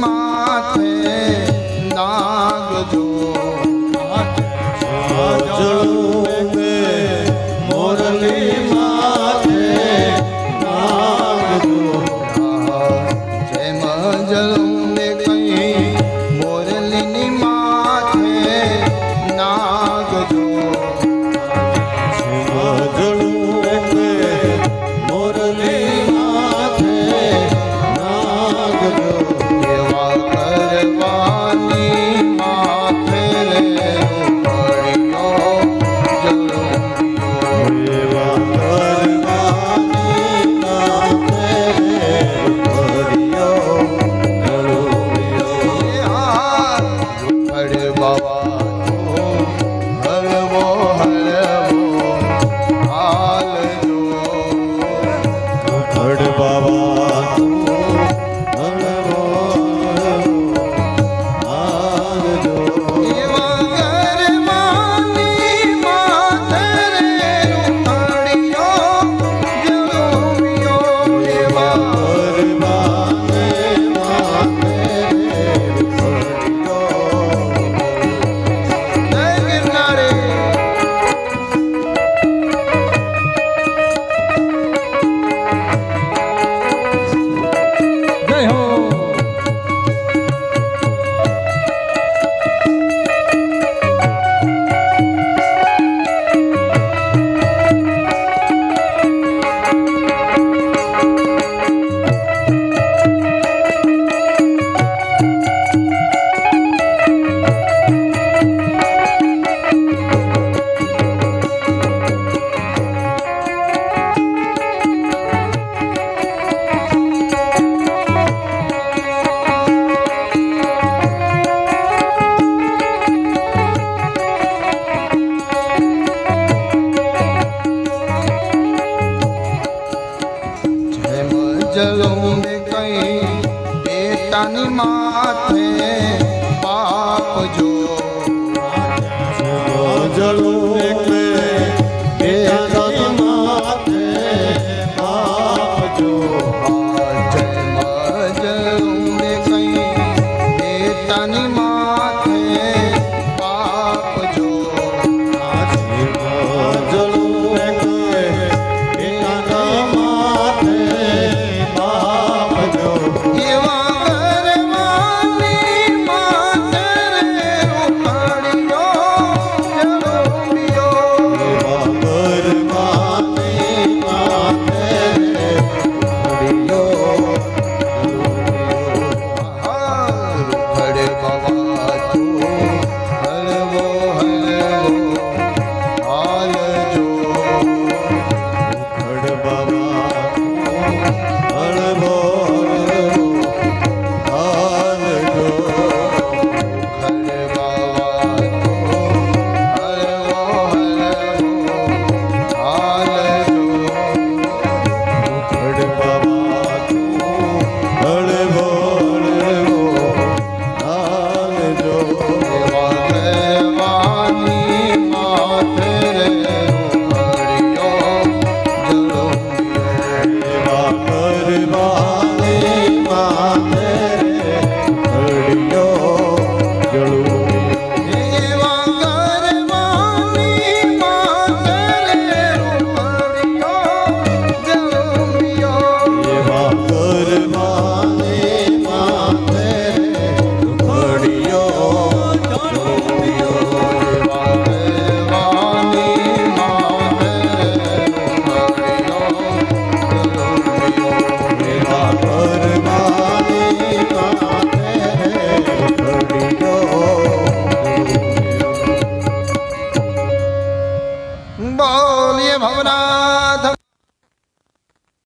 માથે નાગજો મોરલી માથે નાગજો જેમ જલું કઈ મોરલીની માથે નાગજો મોરલી માથે નાગજો એવા કરવાની માથે પડ્યો જલું એવા કરવાની માથે પડ્યો હળ બાબા હળવો હળવો હાલજો હડ બાબા હળવો હાલજો એવા કરવાની માથે પડ્યો જલું એવા કરવાને માથે પડ્યો જય ગિરનારી જય હો જલું કઈ બેટાની માથે પાપ જો જલું એટલે બેટાની માથે પાપજો જલું કઈ બેટાની માથે પાપ જો જલું એટલે બેટાના માથે પાપજો એવા કરવાની માથે પડ્યો જલું કરવાની માથે પડ્યો હળે બાબા તું હળવો હળવો હાલજો હડ બાબા હળવો હાલજો હળે બાબા તું હળવો હળવો હાલજો હડ બાબા હળવો હળવો હાલજો એવા કરવાની માથે પડ્યો જલું એવા કરવાની માથે પડ્યો જળું એવા કરવાની માથે પડ્યો જલું એવા કરવાની માથે પડ્યો એવા કરવાની માથે પડ્યો બોલીએ ભવના